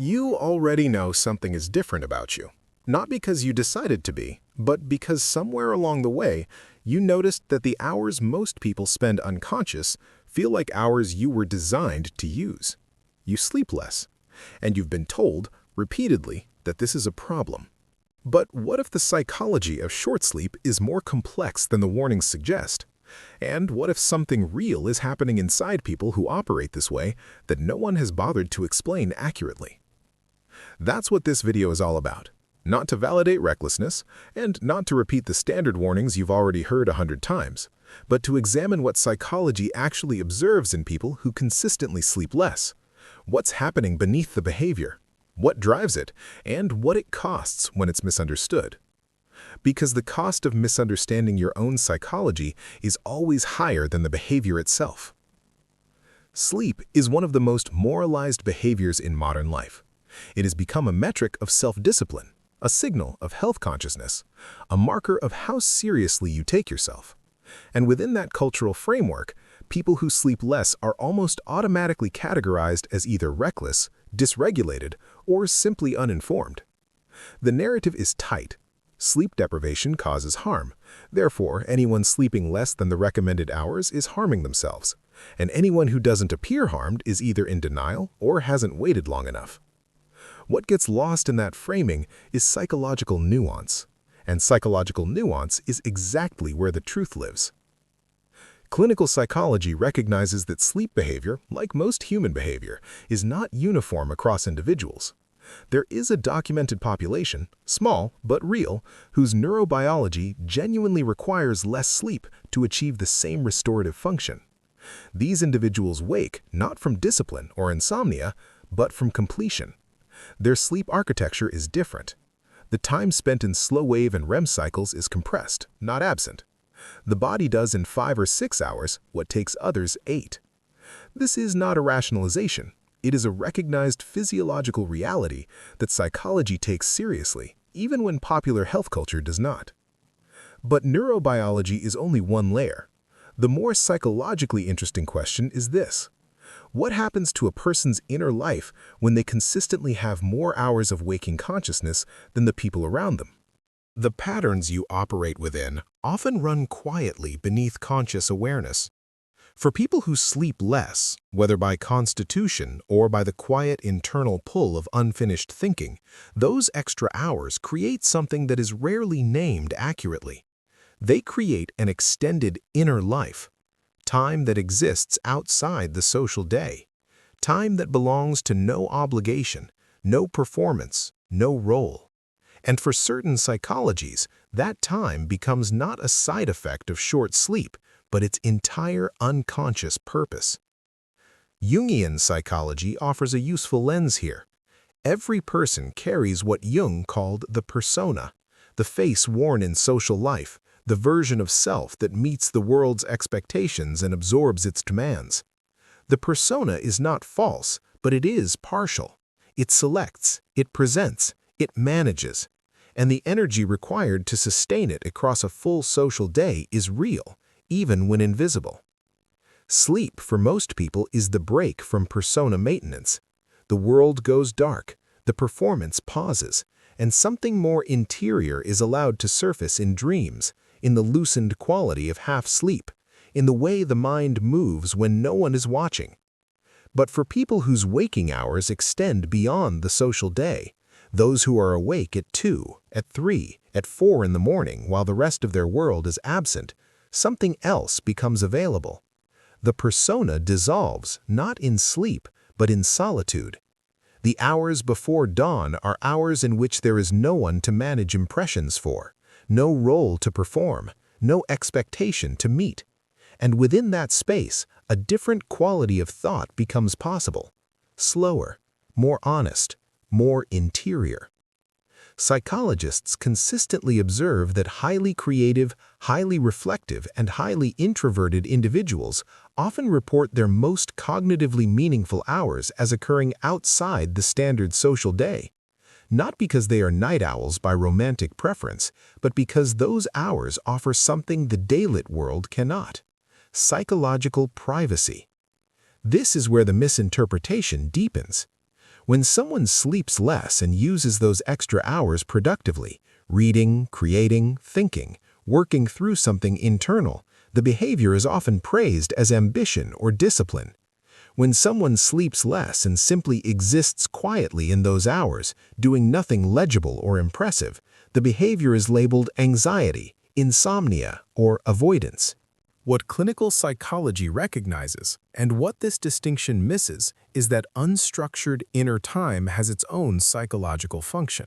You already know something is different about you. Not because you decided to be, but because somewhere along the way, you noticed that the hours most people spend unconscious feel like hours you were designed to use. You sleep less, and you've been told, repeatedly, that this is a problem. But what if the psychology of short sleep is more complex than the warnings suggest? And what if something real is happening inside people who operate this way that no one has bothered to explain accurately? That's what this video is all about. Not to validate recklessness, and not to repeat the standard warnings you've already heard 100 times, but to examine what psychology actually observes in people who consistently sleep less. What's happening beneath the behavior? What drives it? And what it costs when it's misunderstood. Because the cost of misunderstanding your own psychology is always higher than the behavior itself. Sleep is one of the most moralized behaviors in modern life. It has become a metric of self-discipline, a signal of health consciousness, a marker of how seriously you take yourself. And within that cultural framework, people who sleep less are almost automatically categorized as either reckless, dysregulated, or simply uninformed. The narrative is tight. Sleep deprivation causes harm. Therefore, anyone sleeping less than the recommended hours is harming themselves. And anyone who doesn't appear harmed is either in denial or hasn't waited long enough. What gets lost in that framing is psychological nuance. And psychological nuance is exactly where the truth lives. Clinical psychology recognizes that sleep behavior, like most human behavior, is not uniform across individuals. There is a documented population, small but real, whose neurobiology genuinely requires less sleep to achieve the same restorative function. These individuals wake not from discipline or insomnia, but from completion. Their sleep architecture is different. The time spent in slow wave and REM cycles is compressed, not absent. The body does in 5 or 6 hours what takes others 8. This is not a rationalization. It is a recognized physiological reality that psychology takes seriously, even when popular health culture does not. But neurobiology is only one layer. The more psychologically interesting question is this: what happens to a person's inner life when they consistently have more hours of waking consciousness than the people around them? The patterns you operate within often run quietly beneath conscious awareness. For people who sleep less, whether by constitution or by the quiet internal pull of unfinished thinking, those extra hours create something that is rarely named accurately. They create an extended inner life, time that exists outside the social day, time that belongs to no obligation, no performance, no role. And for certain psychologies, that time becomes not a side effect of short sleep, but its entire unconscious purpose. Jungian psychology offers a useful lens here. Every person carries what Jung called the persona, the face worn in social life, the version of self that meets the world's expectations and absorbs its demands. The persona is not false, but it is partial. It selects, it presents, it manages, and the energy required to sustain it across a full social day is real, even when invisible. Sleep, for most people, is the break from persona maintenance. The world goes dark, the performance pauses, and something more interior is allowed to surface in dreams, in the loosened quality of half-sleep, in the way the mind moves when no one is watching. But for people whose waking hours extend beyond the social day, those who are awake at 2, at 3, at 4 in the morning while the rest of their world is absent, something else becomes available. The persona dissolves, not in sleep, but in solitude. The hours before dawn are hours in which there is no one to manage impressions for, no role to perform, no expectation to meet. And within that space, a different quality of thought becomes possible, slower, more honest, more interior. Psychologists consistently observe that highly creative, highly reflective, and highly introverted individuals often report their most cognitively meaningful hours as occurring outside the standard social day. Not because they are night owls by romantic preference, but because those hours offer something the daylit world cannot: psychological privacy. This is where the misinterpretation deepens. When someone sleeps less and uses those extra hours productively, reading, creating, thinking, working through something internal, the behavior is often praised as ambition or discipline. When someone sleeps less and simply exists quietly in those hours, doing nothing legible or impressive, the behavior is labeled anxiety, insomnia, or avoidance. What clinical psychology recognizes, and what this distinction misses, is that unstructured inner time has its own psychological function.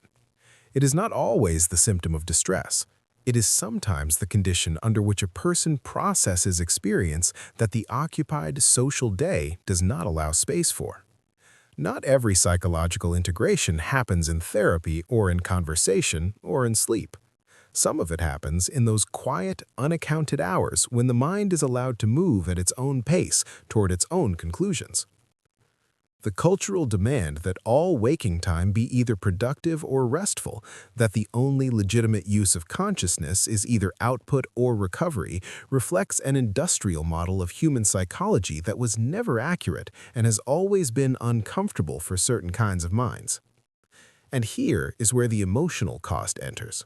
It is not always the symptom of distress. It is sometimes the condition under which a person processes experience that the occupied social day does not allow space for. Not every psychological integration happens in therapy or in conversation or in sleep. Some of it happens in those quiet, unaccounted hours when the mind is allowed to move at its own pace toward its own conclusions. The cultural demand that all waking time be either productive or restful, that the only legitimate use of consciousness is either output or recovery, reflects an industrial model of human psychology that was never accurate and has always been uncomfortable for certain kinds of minds. And here is where the emotional cost enters.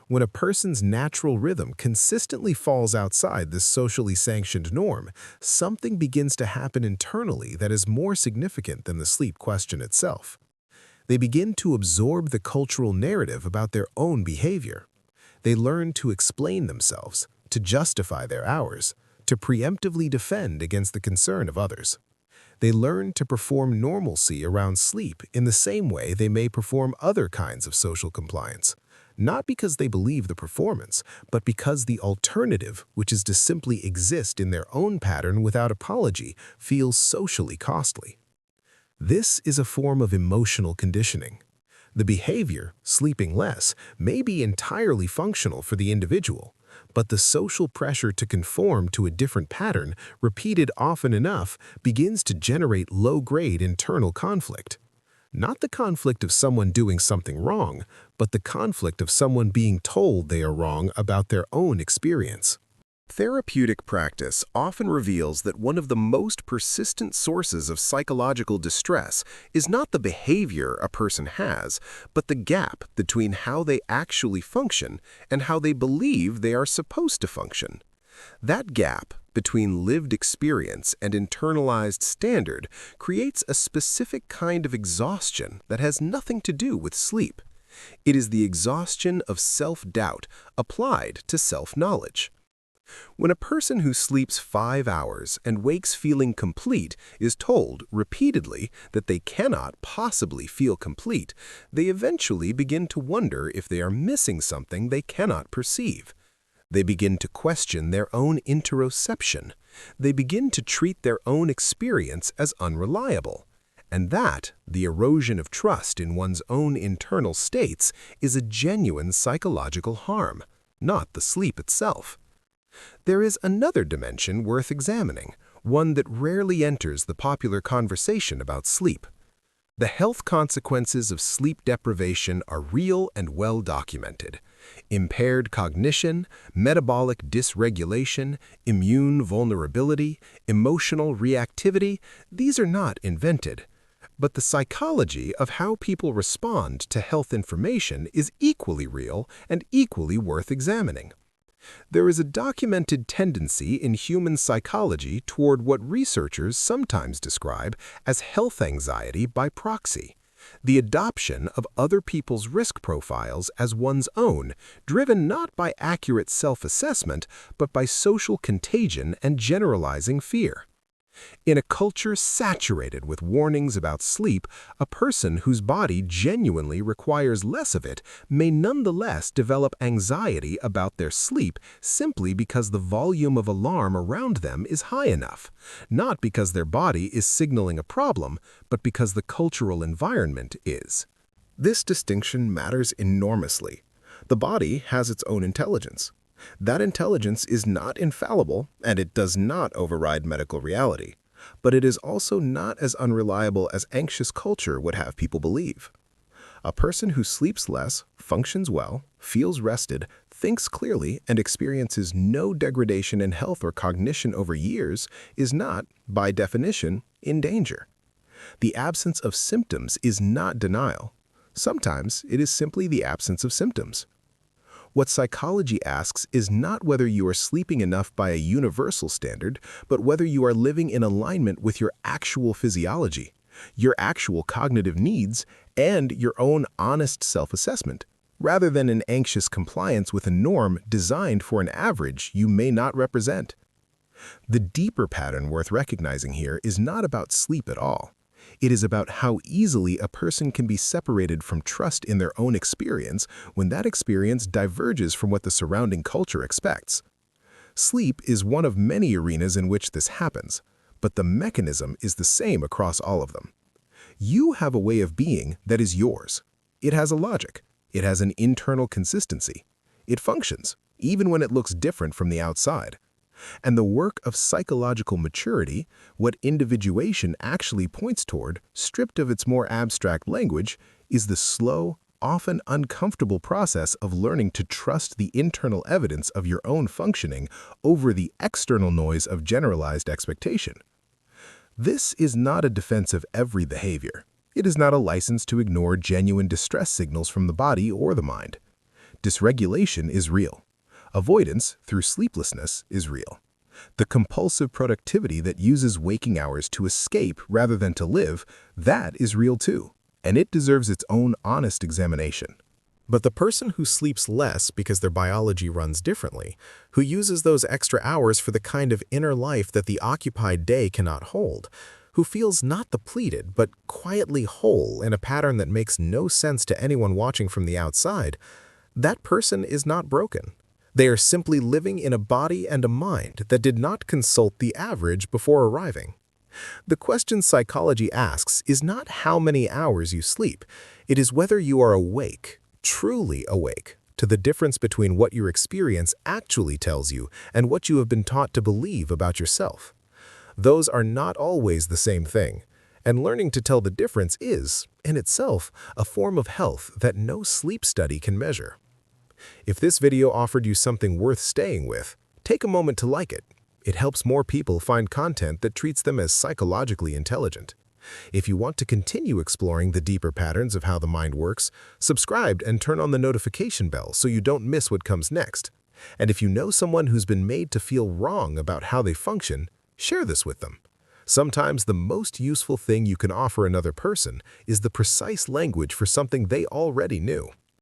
When a person's natural rhythm consistently falls outside this socially sanctioned norm, something begins to happen internally that is more significant than the sleep question itself. They begin to absorb the cultural narrative about their own behavior. They learn to explain themselves, to justify their hours, to preemptively defend against the concern of others. They learn to perform normalcy around sleep in the same way they may perform other kinds of social compliance. Not because they believe the performance, but because the alternative, which is to simply exist in their own pattern without apology, feels socially costly. This is a form of emotional conditioning. The behavior, sleeping less, may be entirely functional for the individual, but the social pressure to conform to a different pattern, repeated often enough, begins to generate low-grade internal conflict. Not the conflict of someone doing something wrong, but the conflict of someone being told they are wrong about their own experience. Therapeutic practice often reveals that one of the most persistent sources of psychological distress is not the behavior a person has, but the gap between how they actually function and how they believe they are supposed to function. That gap between lived experience and internalized standard creates a specific kind of exhaustion that has nothing to do with sleep. It is the exhaustion of self-doubt applied to self-knowledge. When a person who sleeps 5 hours and wakes feeling complete is told repeatedly that they cannot possibly feel complete, they eventually begin to wonder if they are missing something they cannot perceive. They begin to question their own interoception. They begin to treat their own experience as unreliable. And that, the erosion of trust in one's own internal states, is a genuine psychological harm, not the sleep itself. There is another dimension worth examining, one that rarely enters the popular conversation about sleep. The health consequences of sleep deprivation are real and well documented. Impaired cognition, metabolic dysregulation, immune vulnerability, emotional reactivity, these are not invented. But the psychology of how people respond to health information is equally real and equally worth examining. There is a documented tendency in human psychology toward what researchers sometimes describe as health anxiety by proxy, the adoption of other people's risk profiles as one's own, driven not by accurate self-assessment, but by social contagion and generalizing fear. In a culture saturated with warnings about sleep, a person whose body genuinely requires less of it may nonetheless develop anxiety about their sleep simply because the volume of alarm around them is high enough, not because their body is signaling a problem, but because the cultural environment is. This distinction matters enormously. The body has its own intelligence. That intelligence is not infallible, and it does not override medical reality. But it is also not as unreliable as anxious culture would have people believe. A person who sleeps less, functions well, feels rested, thinks clearly, and experiences no degradation in health or cognition over years is not, by definition, in danger. The absence of symptoms is not denial. Sometimes it is simply the absence of symptoms. What psychology asks is not whether you are sleeping enough by a universal standard, but whether you are living in alignment with your actual physiology, your actual cognitive needs, and your own honest self-assessment, rather than an anxious compliance with a norm designed for an average you may not represent. The deeper pattern worth recognizing here is not about sleep at all. It is about how easily a person can be separated from trust in their own experience when that experience diverges from what the surrounding culture expects. Sleep is one of many arenas in which this happens, but the mechanism is the same across all of them. You have a way of being that is yours. It has a logic. It has an internal consistency. It functions, even when it looks different from the outside. And the work of psychological maturity, what individuation actually points toward, stripped of its more abstract language, is the slow, often uncomfortable process of learning to trust the internal evidence of your own functioning over the external noise of generalized expectation. This is not a defense of every behavior. It is not a license to ignore genuine distress signals from the body or the mind. Dysregulation is real. Avoidance, through sleeplessness, is real. The compulsive productivity that uses waking hours to escape rather than to live, that is real too, and it deserves its own honest examination. But the person who sleeps less because their biology runs differently, who uses those extra hours for the kind of inner life that the occupied day cannot hold, who feels not depleted but quietly whole in a pattern that makes no sense to anyone watching from the outside, that person is not broken. They are simply living in a body and a mind that did not consult the average before arriving. The question psychology asks is not how many hours you sleep. It is whether you are awake, truly awake, to the difference between what your experience actually tells you and what you have been taught to believe about yourself. Those are not always the same thing, and learning to tell the difference is, in itself, a form of health that no sleep study can measure. If this video offered you something worth staying with, take a moment to like it. It helps more people find content that treats them as psychologically intelligent. If you want to continue exploring the deeper patterns of how the mind works, subscribe and turn on the notification bell so you don't miss what comes next. And if you know someone who's been made to feel wrong about how they function, share this with them. Sometimes the most useful thing you can offer another person is the precise language for something they already knew.